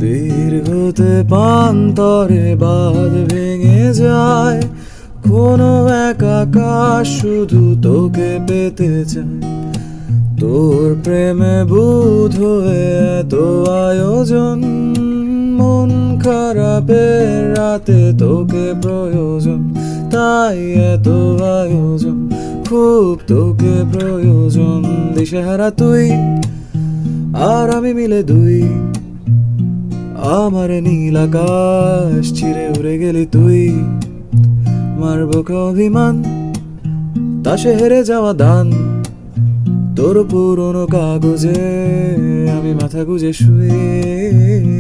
দীর্ঘতে পান্তরে বাঁধ ভেঙে যায়, কোনো এক আকাশ শুধু তোকে পেতে চায়। তোর প্রেমে বুধ হয়ে এত আয়োজন, মন খারাপের রাতে তোকে প্রয়োজন, তাই এত আয়োজন, খুব তোকে প্রয়োজন। দিশেহারা তুই আর আমি মিলে দুই, আমার নীল আকাশ ছিঁড়ে উড়ে গেলি তুই। মারবো কে অভিমান, তাসে হেরে যাওয়া দান, তোর পুরনো কাগজে আমি মাথা গুজে শুয়ে।